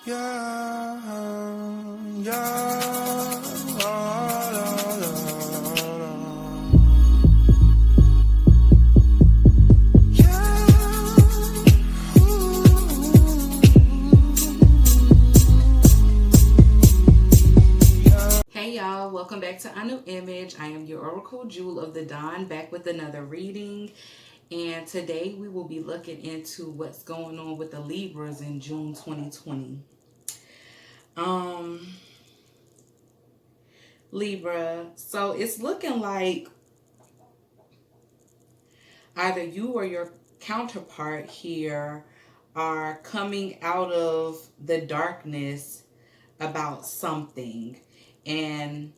Yeah, yeah, la, la, la, la. Yeah, Hey y'all, welcome back to A New Image. I am your Oracle, Jewel of the Dawn, back with another reading. And today we will be looking into what's going on with the Libras in June 2020. Libra, so it's looking like either you or your counterpart here are coming out of the darkness about something. And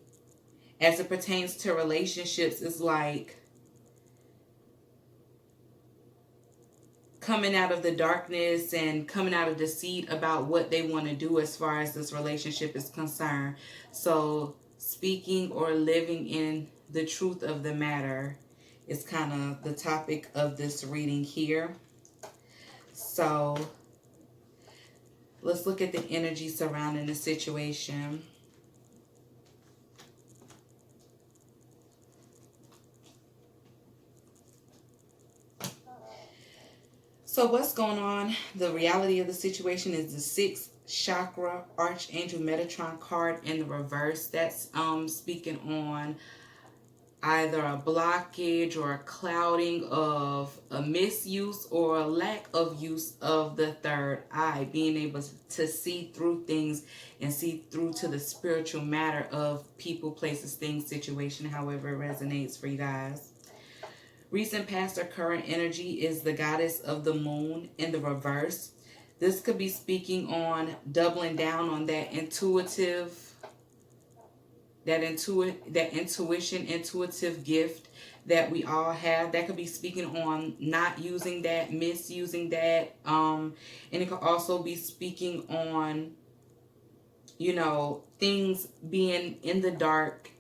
as it pertains to relationships, it's like coming out of the darkness and coming out of deceit about what they want to do as far as this relationship is concerned. So speaking or living in the truth of the matter is kind of the topic of this reading here. So let's look at the energy surrounding the situation. So what's going on? The reality of the situation is the 6th chakra Archangel Metatron card in the reverse. That's speaking on either a blockage or a clouding of a misuse or a lack of use of the third eye, being able to see through things and see through to the spiritual matter of people, places, things, situation, however it resonates for you guys. Recent, past, or current energy is the goddess of the moon in the reverse. This could be speaking on doubling down on that intuition, intuitive gift that we all have. That could be speaking on not using that, misusing that. And it could also be speaking on, things being in the dark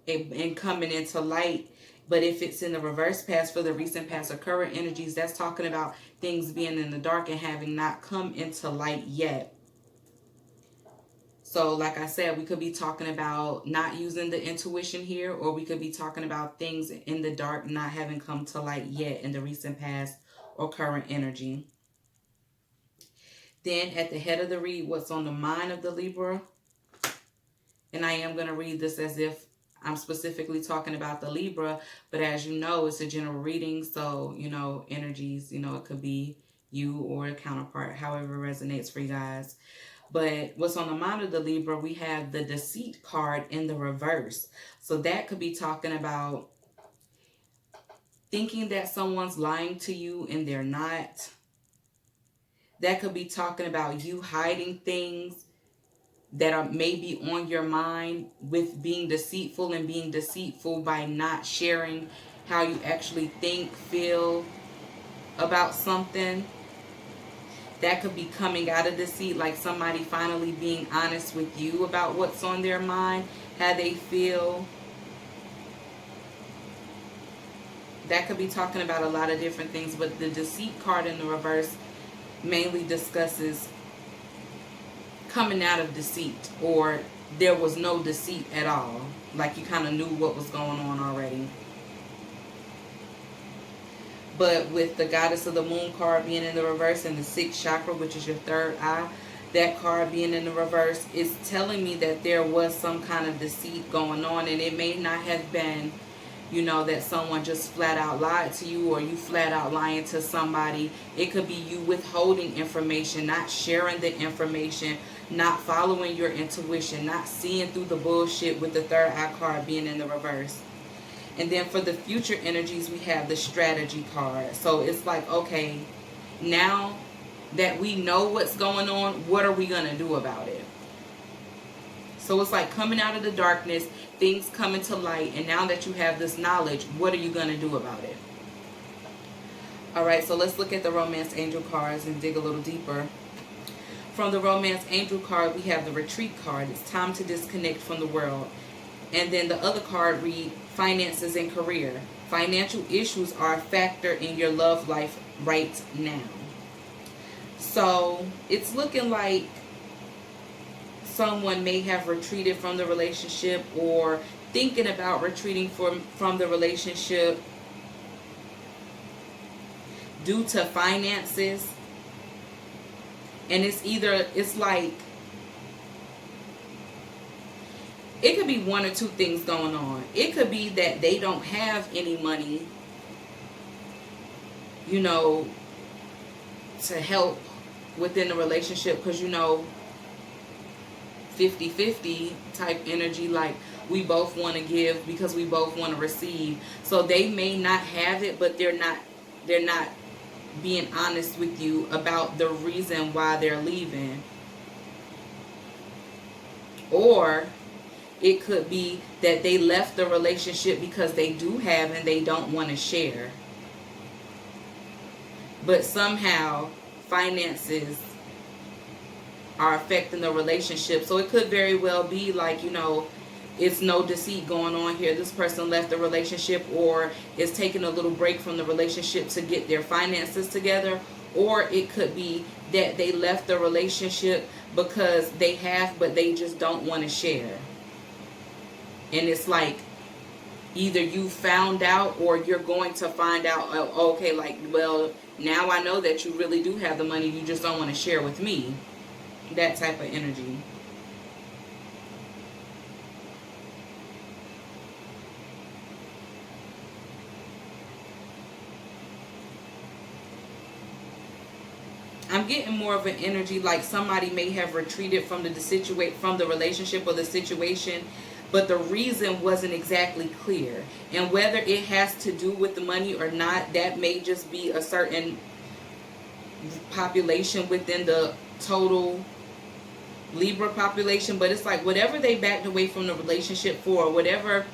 and coming into light. But if it's in the reverse past for the recent past or current energies, that's talking about things being in the dark and having not come into light yet. So like I said, we could be talking about not using the intuition here, or we could be talking about things in the dark not having come to light yet in the recent past or current energy. Then at the head of the read, what's on the mind of the Libra? And I am going to read this as if I'm specifically talking about the Libra, but as you know, it's a general reading. So, energies, it could be you or a counterpart, however it resonates for you guys. But what's on the mind of the Libra, we have the Deceit card in the reverse. So that could be talking about thinking that someone's lying to you and they're not. That could be talking about you hiding things that are maybe on your mind with being deceitful, and being deceitful by not sharing how you actually think, feel about something. That could be coming out of deceit, like somebody finally being honest with you about what's on their mind, how they feel. That could be talking about a lot of different things, but the Deceit card in the reverse mainly discusses coming out of deceit, or there was no deceit at all, like you kind of knew what was going on already. But with the goddess of the moon card being in the reverse and the 6th chakra, which is your third eye, that card being in the reverse is telling me that there was some kind of deceit going on, and it may not have been that someone just flat out lied to you, or you flat out lying to somebody. It could be you withholding information, not sharing the information, not following your intuition, not seeing through the bullshit, with the third eye card being in the reverse. And then for the future energies, we have the Strategy card. So it's like, okay, now that we know what's going on, what are we going to do about it? So it's like coming out of the darkness, things coming to light, and now that you have this knowledge, what are you going to do about it? All right, so let's look at the Romance Angel cards and dig a little deeper. From the Romance Angel card, we have the Retreat card. It's time to disconnect from the world. And then the other card read Finances and Career. Financial issues are a factor in your love life right now. So it's looking like someone may have retreated from the relationship or thinking about retreating from the relationship due to finances. And it's like, it could be one or two things going on. It could be that they don't have any money, you know, to help within the relationship, because, you know, 50-50 type energy, like we both want to give because we both want to receive. So they may not have it, but they're not being honest with you about the reason why they're leaving. Or it could be that they left the relationship because they do have and they don't want to share. But somehow finances are affecting the relationship. So it could very well be like, you know, it's no deceit going on here. This person left the relationship or is taking a little break from the relationship to get their finances together. Or it could be that they left the relationship because they have, but they just don't want to share. And it's like, either you found out or you're going to find out, oh, okay, like, well, now I know that you really do have the money, you just don't want to share with me. That type of energy. I'm getting more of an energy like somebody may have retreated from the relationship or the situation, but the reason wasn't exactly clear. And whether it has to do with the money or not, that may just be a certain population within the total Libra population. But it's like, whatever they backed away from the relationship for, whatever,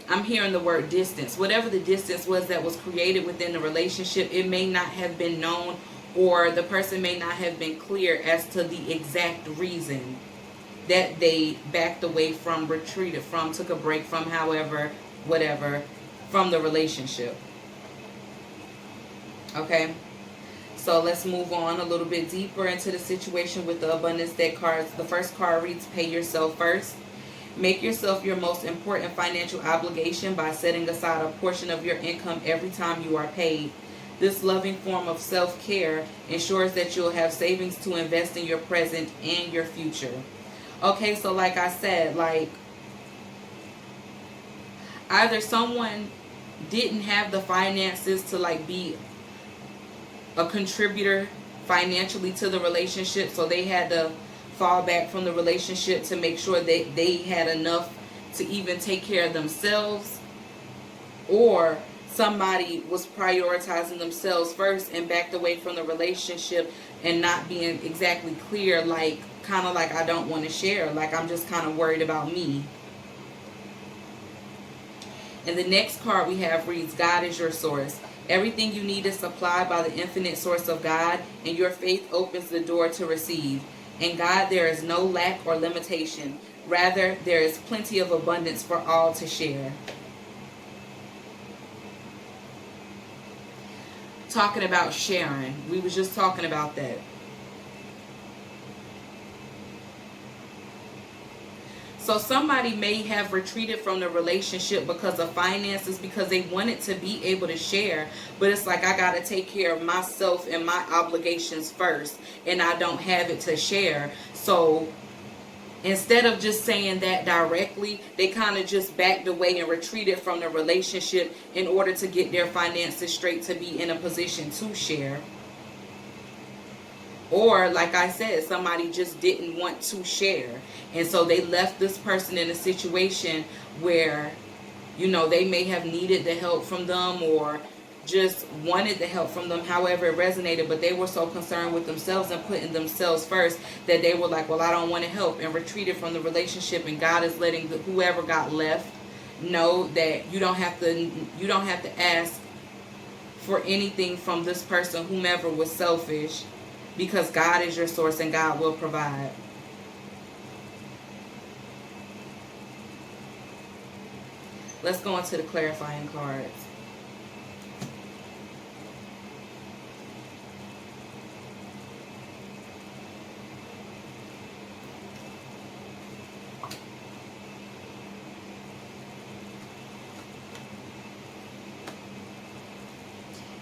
I'm hearing the word distance, whatever the distance was that was created within the relationship, it may not have been known, or the person may not have been clear as to the exact reason that they backed away from, retreated from, took a break from, however, whatever, from the relationship. Okay? So let's move on a little bit deeper into the situation with the abundance deck cards. The first card reads, pay yourself first. Make yourself your most important financial obligation by setting aside a portion of your income every time you are paid. This loving form of self-care ensures that you'll have savings to invest in your present and your future. Okay, so like I said, like, either someone didn't have the finances to like be a contributor financially to the relationship, so they had to fall back from the relationship to make sure that they had enough to even take care of themselves, or somebody was prioritizing themselves first and backed away from the relationship and not being exactly clear, like, kind of like, I don't want to share, like, I'm just kind of worried about me. And the next card we have reads, God is your source. Everything you need is supplied by the infinite source of God, and your faith opens the door to receive. In God there is no lack or limitation. Rather, there is plenty of abundance for all to share. Talking about sharing. We was just talking about that. So somebody may have retreated from the relationship because of finances, because they wanted to be able to share. But it's like, I got to take care of myself and my obligations first, and I don't have it to share. So instead of just saying that directly, they kind of just backed away and retreated from the relationship in order to get their finances straight to be in a position to share. Or, like I said, somebody just didn't want to share. And so they left this person in a situation where, you know, they may have needed the help from them or just wanted the help from them, however it resonated. But they were so concerned with themselves and putting themselves first that they were like, well, I don't want to help, and retreated from the relationship. And God is letting whoever got left know that you don't have to ask for anything from this person, whomever was selfish, because God is your source and God will provide. Let's go into the clarifying cards.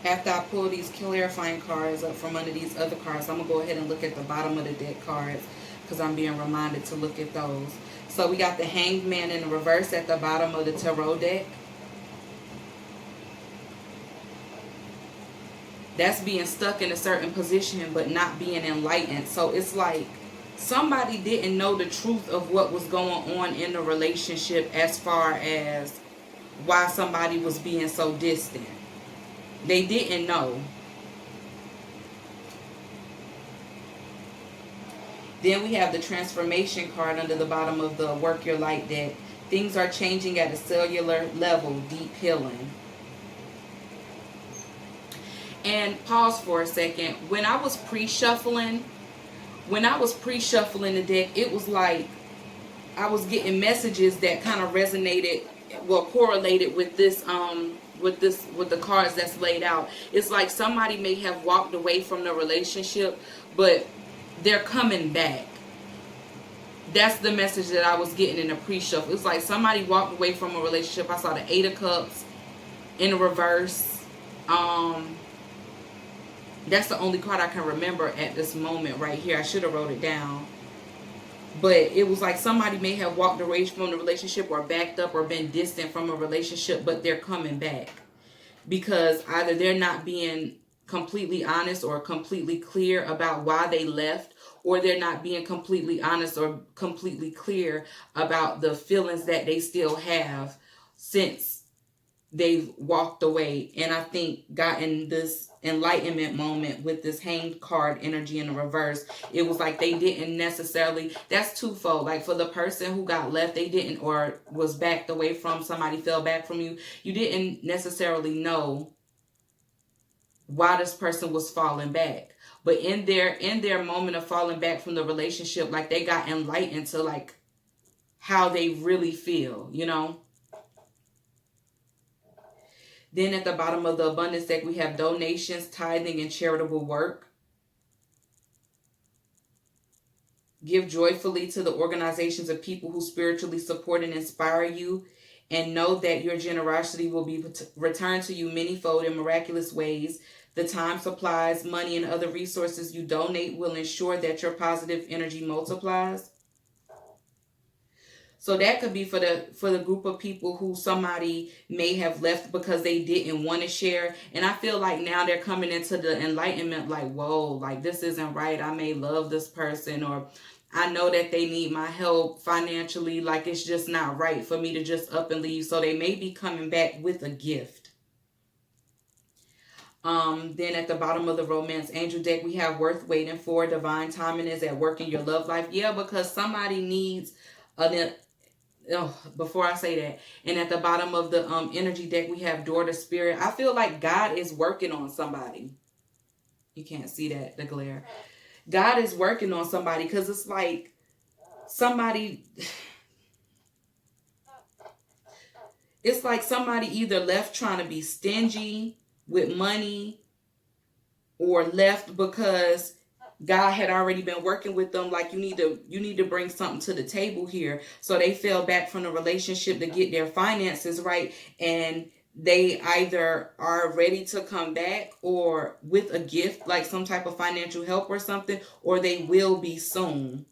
After I pull these clarifying cards up from under these other cards, I'm going to go ahead and look at the bottom of the deck cards because I'm being reminded to look at those. So we got the Hanged Man in the reverse at the bottom of the tarot deck. That's being stuck in a certain position but not being enlightened. So it's like somebody didn't know the truth of what was going on in the relationship as far as why somebody was being so distant. They didn't know. Then we have the Transformation card under the bottom of the Work Your Light deck. Things are changing at a cellular level, deep healing. And pause for a second. When I was pre-shuffling the deck, it was like I was getting messages that kind of resonated, well, correlated with this, with the cards that's laid out. It's like somebody may have walked away from the relationship, but they're coming back. That's the message that I was getting in the pre-shuffle. It's like somebody walked away from a relationship. I saw the 8 of Cups in the reverse. That's the only card I can remember at this moment right here. I should have wrote it down. But it was like somebody may have walked away from the relationship or backed up or been distant from a relationship, but they're coming back. Because either they're not being completely honest or completely clear about why they left, or they're not being completely honest or completely clear about the feelings that they still have since they've walked away. And I think gotten this enlightenment moment with this Hanged card energy in the reverse, it was like they didn't necessarily, that's twofold. Like for the person who got left, they didn't, or was backed away from, somebody fell back from you, you didn't necessarily know why this person was falling back. But in their moment of falling back from the relationship, like they got enlightened to like how they really feel, you know. Then at the bottom of the abundance deck, we have donations, tithing, and charitable work. Give joyfully to the organizations of people who spiritually support and inspire you, and know that your generosity will be returned to you manyfold in miraculous ways. The time, supplies, money, and other resources you donate will ensure that your positive energy multiplies. So that could be for the group of people who somebody may have left because they didn't want to share. And I feel like now they're coming into the enlightenment like, whoa, like this isn't right. I may love this person, or I know that they need my help financially. Like it's just not right for me to just up and leave. So they may be coming back with a gift. Then at the bottom of the romance angel deck, we have worth waiting for. Divine timing is at work in your love life. Yeah, because somebody needs before I say that. And at the bottom of the energy deck, we have door to spirit. I feel like God is working on somebody. You can't see that, the glare. God is working on somebody, because it's like somebody, it's like somebody either left trying to be stingy with money, or left because God had already been working with them. Like you need to bring something to the table here. So they fell back from the relationship to get their finances right, and they either are ready to come back or with a gift, like some type of financial help or something, or they will be soon,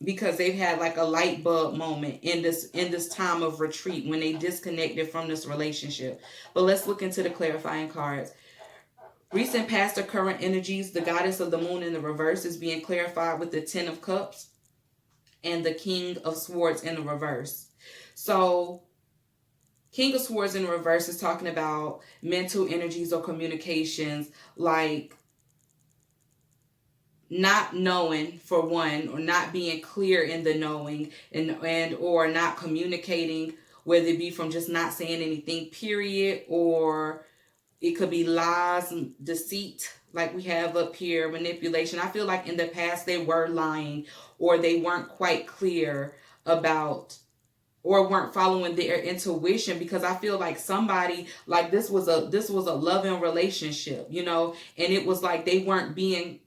because they've had like a light bulb moment in this time of retreat when they disconnected from this relationship. But let's look into the clarifying cards. Recent, past, or current energies. The goddess of the moon in the reverse is being clarified with the 10 of Cups and the King of Swords in the reverse. So King of Swords in the reverse is talking about mental energies or communications, like not knowing, for one, or not being clear in the knowing, and or not communicating, whether it be from just not saying anything, period, or it could be lies and deceit, like we have up here, manipulation. I feel like in the past they were lying, or they weren't quite clear about, or weren't following their intuition, because I feel like somebody, like this was a loving relationship, you know, and it was like they weren't being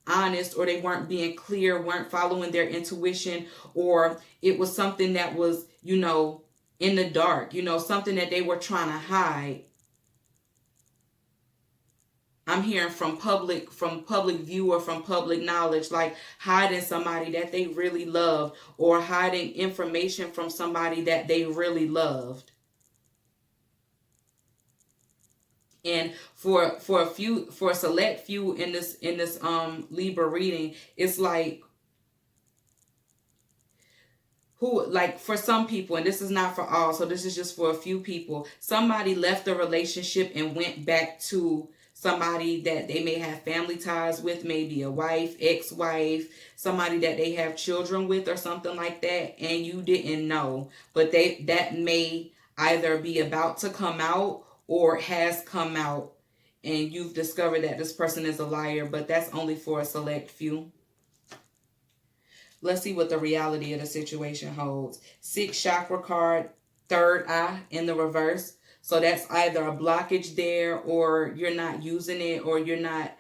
honest, or they weren't being clear, weren't following their intuition, or it was something that was, you know, in the dark, you know, something that they were trying to hide. I'm hearing from public view or from public knowledge, like hiding somebody that they really loved or hiding information from somebody that they really loved. And for a select few in this Libra reading, it's like who, like for some people, and this is not for all, so this is just for a few people, somebody left a relationship and went back to somebody that they may have family ties with, maybe a wife, ex-wife, somebody that they have children with or something like that, and you didn't know, but that may either be about to come out or has come out, and you've discovered that this person is a liar, but that's only for a select few. Let's see what the reality of the situation holds. 6th chakra card, third eye in the reverse. So that's either a blockage there, or you're not using it, or you're not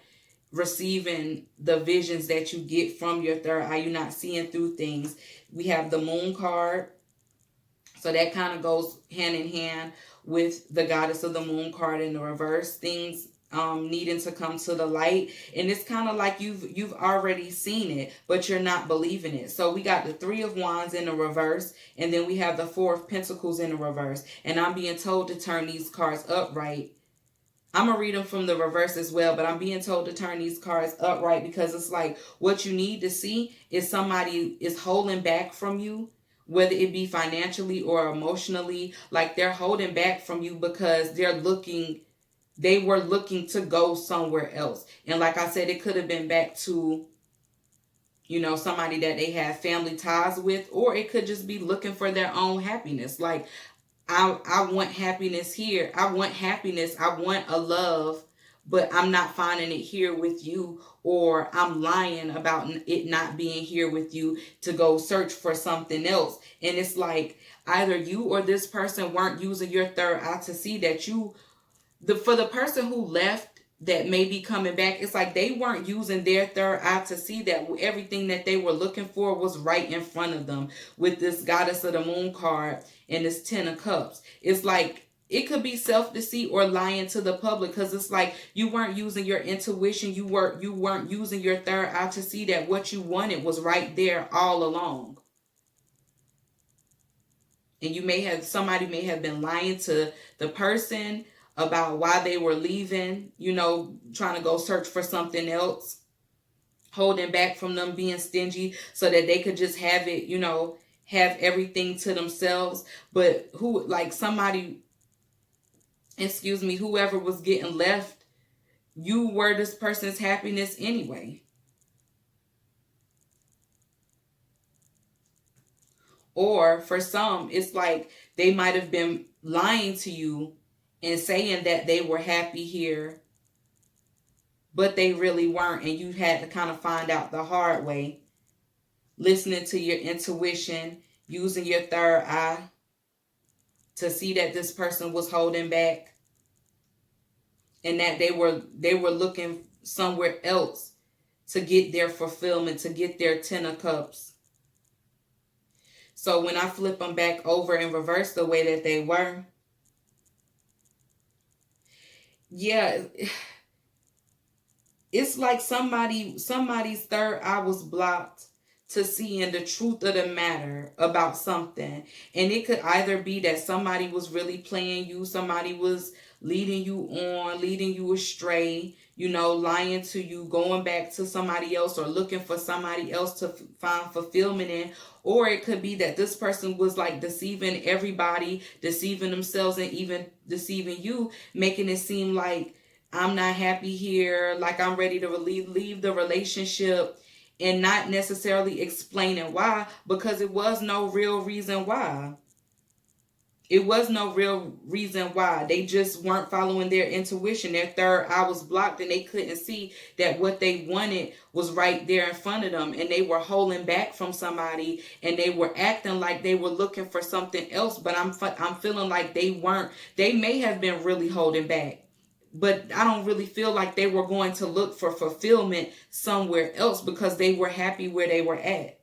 receiving the visions that you get from your third eye. You're not seeing through things. We have the moon card. So that kind of goes hand in hand with the goddess of the moon card in the reverse. Things needing to come to the light, and it's kind of like you've already seen it, but you're not believing it. So we got the 3 of Wands in the reverse, and then we have the 4 of Pentacles in the reverse, and I'm being told to turn these cards upright. I'm gonna read them from the reverse as well, but I'm being told to turn these cards upright because it's like what you need to see is somebody is holding back from you, whether it be financially or emotionally. Like they're holding back from you because they were looking to go somewhere else. And like I said, it could have been back to, somebody that they have family ties with, or it could just be looking for their own happiness. Like, I want happiness here. I want happiness. I want a love, but I'm not finding it here with you, or I'm lying about it not being here with you to go search for something else. And it's like either you or this person weren't using your third eye to see that for the person who left that may be coming back, it's like they weren't using their third eye to see that everything that they were looking for was right in front of them. With this goddess of the moon card and this 10 of cups, it's like it could be self-deceit or lying to the public, because it's like you weren't using your intuition, you weren't using your third eye to see that what you wanted was right there all along. And somebody may have been lying to the person about why they were leaving, trying to go search for something else, holding back from them, being stingy so that they could just have it, have everything to themselves. But whoever was getting left, you were this person's happiness anyway. Or for some, it's like they might have been lying to you and saying that they were happy here, but they really weren't, and you had to kind of find out the hard way, listening to your intuition, using your third eye to see that this person was holding back and that they were looking somewhere else to get their fulfillment, to get their 10 of cups. So when I flip them back over and reverse the way that they were, yeah, it's like somebody's third eye was blocked to seeing the truth of the matter about something. And it could either be that somebody was really playing you, somebody was leading you on, leading you astray, lying to you, going back to somebody else or looking for somebody else to find fulfillment in. Or it could be that this person was like deceiving everybody, deceiving themselves, and even deceiving you, making it seem like I'm not happy here, like I'm ready to leave the relationship, and not necessarily explaining why, because it was no real reason why. It was no real reason why. They just weren't following their intuition. Their third eye was blocked, and they couldn't see that what they wanted was right there in front of them, and they were holding back from somebody, and they were acting like they were looking for something else. But I'm feeling like they weren't. They may have been really holding back, but I don't really feel like they were going to look for fulfillment somewhere else, because they were happy where they were at.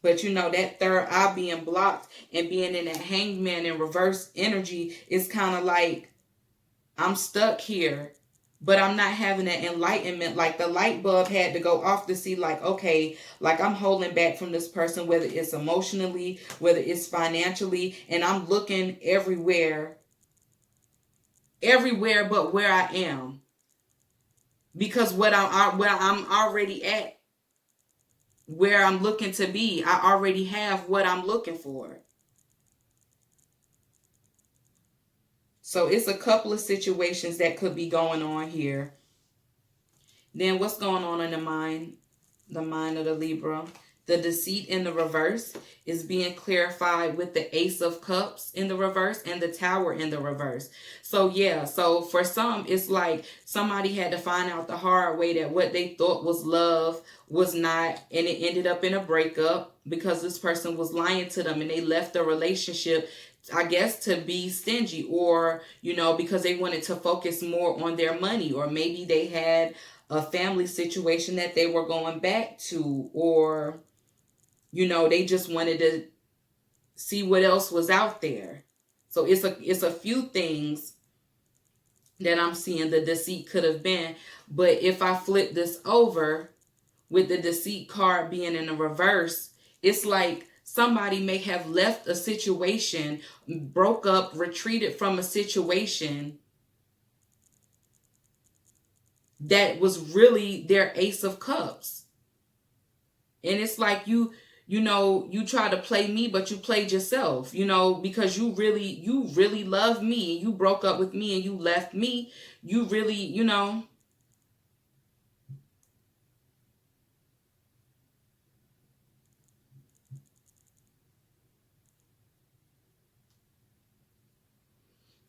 But that third eye being blocked and being in that hangman in reverse energy is kind of like, I'm stuck here. but I'm not having that enlightenment. Like the light bulb had to go off to see, like, okay, like I'm holding back from this person, whether it's emotionally, whether it's financially, and I'm looking everywhere but where I am. Because where I'm already at, where I'm looking to be, I already have what I'm looking for. So it's a couple of situations that could be going on here. Then what's going on in the mind of the Libra? The deceit in the reverse is being clarified with the Ace of Cups in the reverse and the Tower in the reverse. So yeah, so for some, it's like somebody had to find out the hard way that what they thought was love was not, and it ended up in a breakup because this person was lying to them and they left the relationship, I guess, to be stingy, or, you know, because they wanted to focus more on their money, or maybe they had a family situation that they were going back to, or, you know, they just wanted to see what else was out there. So it's a few things that I'm seeing the deceit could have been. But if I flip this over with the deceit card being in the reverse, it's like somebody may have left a situation, broke up, retreated from a situation that was really their Ace of Cups. And it's like you know, you try to play me, but you played yourself, you know, because you really love me. You broke up with me and you left me. You really, you know.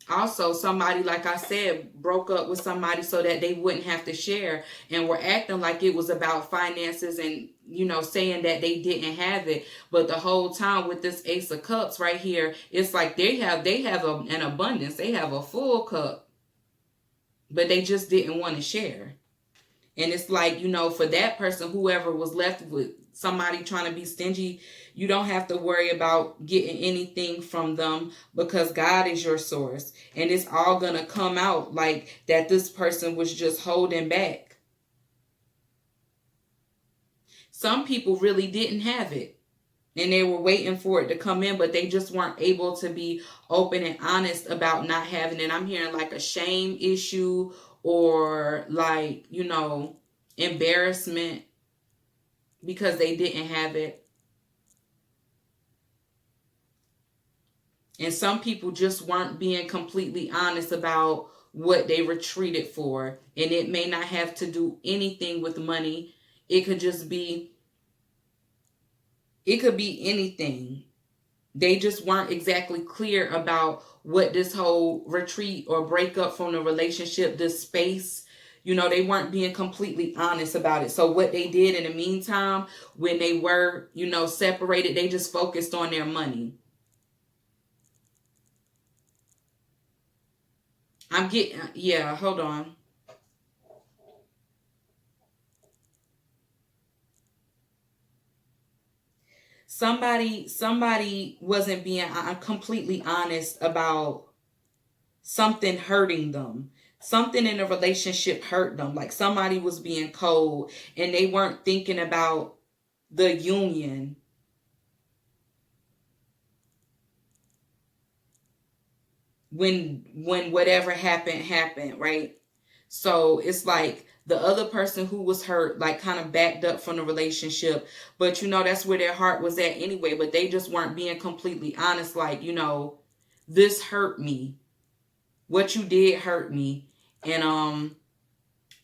Also, somebody, like I said, broke up with somebody so that they wouldn't have to share, and were acting like it was about finances, and, you know, saying that they didn't have it. But the whole time with this Ace of Cups right here, it's like they have an abundance. They have a full cup, but they just didn't want to share. And it's like, you know, for that person, whoever was left with somebody trying to be stingy, you don't have to worry about getting anything from them, because God is your source. And it's all going to come out like that this person was just holding back. Some people really didn't have it, and they were waiting for it to come in, but they just weren't able to be open and honest about not having it. I'm hearing like a shame issue, or like, you know, embarrassment because they didn't have it. And some people just weren't being completely honest about what they retreated for. And it may not have to do anything with money. It could just be, it could be anything. They just weren't exactly clear about what this whole retreat or breakup from the relationship, this space, you know, they weren't being completely honest about it. So what they did in the meantime, when they were, you know, separated, they just focused on their money. I'm getting, yeah, hold on. Somebody wasn't being completely honest about something hurting them. Something in a relationship hurt them. Like somebody was being cold and they weren't thinking about the union. When whatever happened, right? So it's like the other person who was hurt, like, kind of backed up from the relationship, but, you know, that's where their heart was at anyway, but they just weren't being completely honest, like, you know, this hurt me, what you did hurt me, and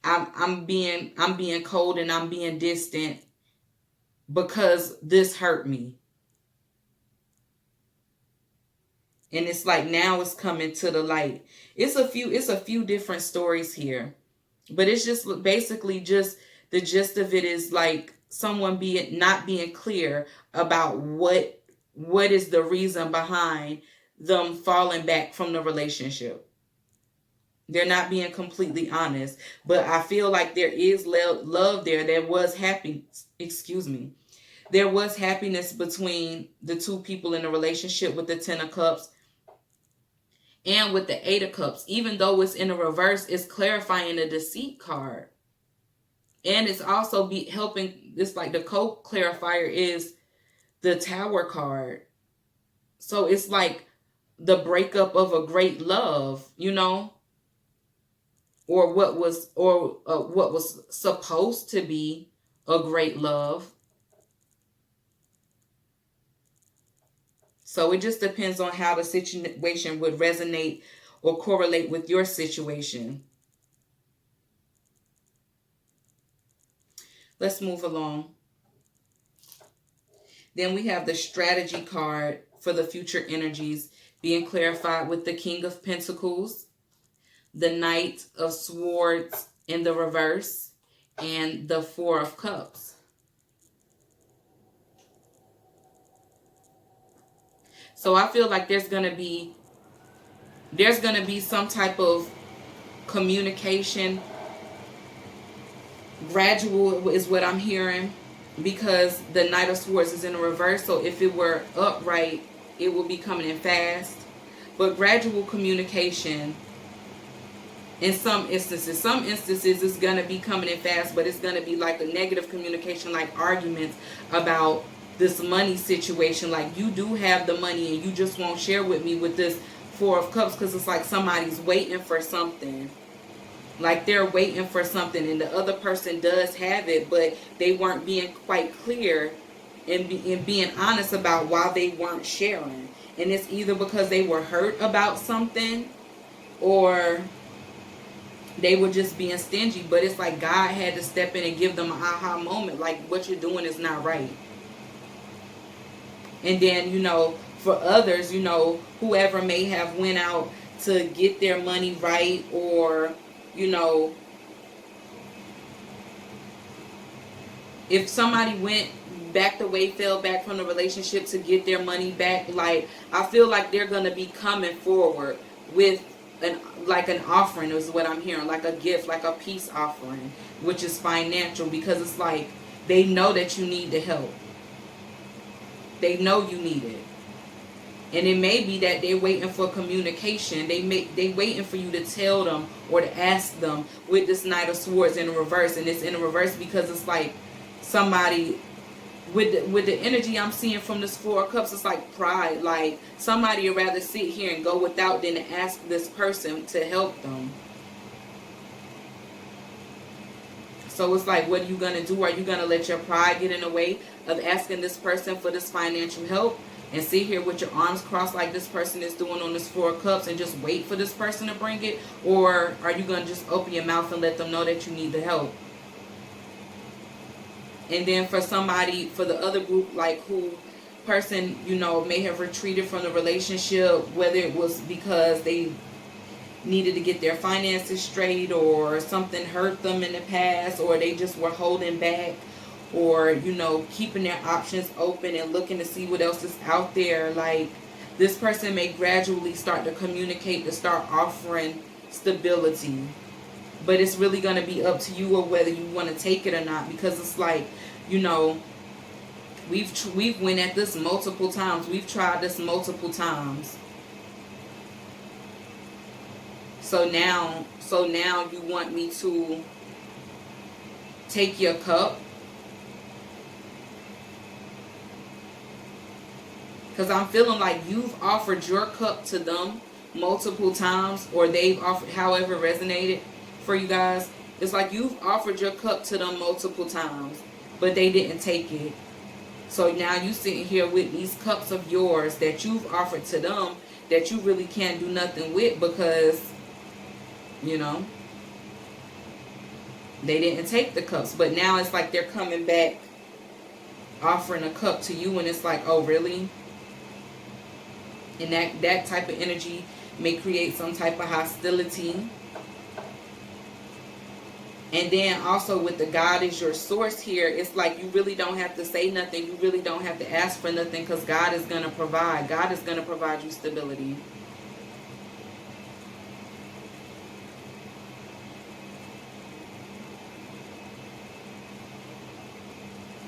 I'm being cold and I'm being distant because this hurt me. And it's like now it's coming to the light. It's a few different stories here. But it's just basically just the gist of it is like someone being not being clear about what is the reason behind them falling back from the relationship. They're not being completely honest. But I feel like there is love there. There was excuse me. There was happiness between the two people in the relationship with the Ten of Cups. And with the Eight of Cups, even though it's in a reverse, it's clarifying the deceit card. And it's also helping, it's like the co-clarifier is the Tower card. So it's like the breakup of a great love, you know, or what was supposed to be a great love. So it just depends on how the situation would resonate or correlate with your situation. Let's move along. Then we have the strategy card for the future energies being clarified with the King of Pentacles, the Knight of Swords in the reverse, and the Four of Cups. So I feel like there's going to be some type of communication. Gradual is what I'm hearing, because the Knight of Swords is in the reverse. So if it were upright, it will be coming in fast. But gradual communication in some instances it's going to be coming in fast, but it's going to be like a negative communication, like arguments about this money situation. Like, you do have the money and you just won't share with me with this Four of Cups, because it's like somebody's waiting for something. Like, they're waiting for something and the other person does have it, but they weren't being quite clear and being honest about why they weren't sharing. And it's either because they were hurt about something or they were just being stingy. But it's like God had to step in and give them an aha moment. Like, what you're doing is not right. And then, you know, for others, you know, whoever may have went out to get their money right, or, you know, if somebody backed away, fell back from the relationship to get their money back, like, I feel like they're going to be coming forward with an offering is what I'm hearing, like a gift, like a peace offering, which is financial, because it's like they know that you need the help. They know you need it. And it may be that they're waiting for communication. They waiting for you to tell them or to ask them with this Knight of Swords in the reverse. And it's in the reverse because it's like somebody with the energy I'm seeing from this Four of Cups, it's like pride. Like, somebody would rather sit here and go without than to ask this person to help them. So it's like, what are you going to do? Are you going to let your pride get in the way of asking this person for this financial help and sit here with your arms crossed like this person is doing on this Four of Cups and just wait for this person to bring it? Or are you going to just open your mouth and let them know that you need the help? And then for somebody, for the other group, like person, you know, may have retreated from the relationship, whether it was because they needed to get their finances straight, or something hurt them in the past, or they just were holding back, or, you know, keeping their options open and looking to see what else is out there. Like, this person may gradually start to communicate, to start offering stability. But it's really going to be up to you or whether you want to take it or not, because it's like, you know, we've went at this multiple times. We've tried this multiple times. So now you want me to take your cup? Because I'm feeling like you've offered your cup to them multiple times, or they've offered, however resonated for you guys. It's like you've offered your cup to them multiple times, but they didn't take it. So now you sitting here with these cups of yours that you've offered to them that you really can't do nothing with, because, you know, they didn't take the cups. But now it's like they're coming back offering a cup to you, and it's like, oh, really? And that type of energy may create some type of hostility. And then also with the God is your source here, it's like you really don't have to say nothing. You really don't have to ask for nothing, because God is going to provide. God is going to provide you stability.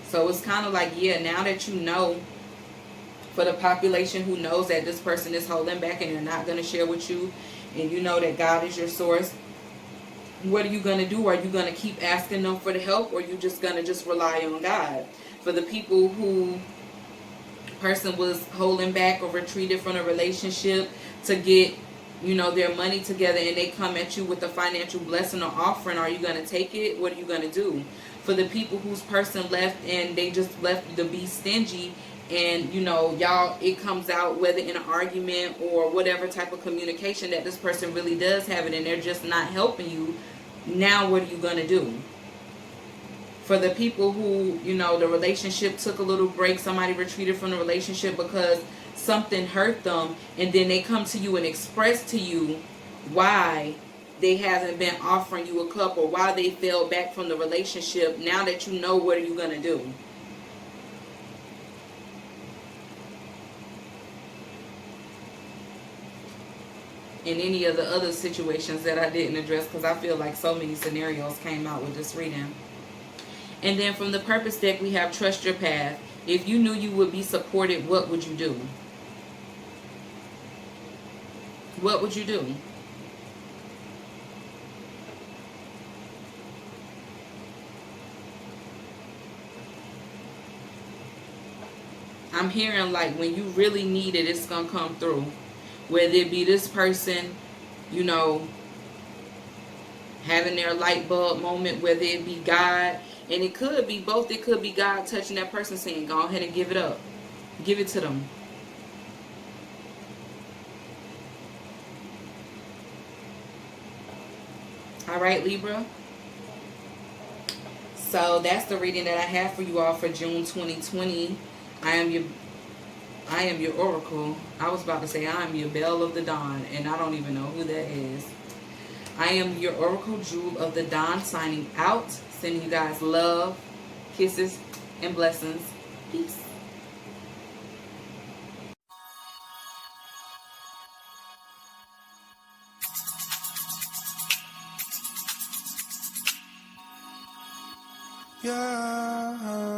So it's kind of like, yeah, now that you know For the population who knows that this person is holding back and they're not going to share with you, and you know that God is your source, what are you going to do? Are you going to keep asking them for the help, or are you just going to just rely on God? For the people who person was holding back or retreated from a relationship to get, you know, their money together, and they come at you with a financial blessing or offering, are you going to take it? What are you going to do? For the people whose person left and they just left to be stingy, and you know, y'all, it comes out whether in an argument or whatever type of communication that this person really does have it and they're just not helping you, now what are you going to do? For the people who, you know, the relationship took a little break, somebody retreated from the relationship because something hurt them, and then they come to you and express to you why they haven't been offering you a cup or why they fell back from the relationship. Now that you know, what are you going to do? In any of the other situations that I didn't address, because I feel like so many scenarios came out with this reading. And then from the purpose deck, we have trust your path. If you knew you would be supported, what would you do? What would you do? I'm hearing like when you really need it, it's going to come through. Whether it be this person, you know, having their light bulb moment, whether it be God, and it could be both. It could be God touching that person saying, go ahead and give it up. Give it to them. All right, Libra. So that's the reading that I have for you all for June 2020. I am your oracle. I was about to say I am your belle of the dawn, and I don't even know who that is. I am your oracle, Jewel of the Dawn, signing out. Sending you guys love, kisses, and blessings. Peace. Yeah.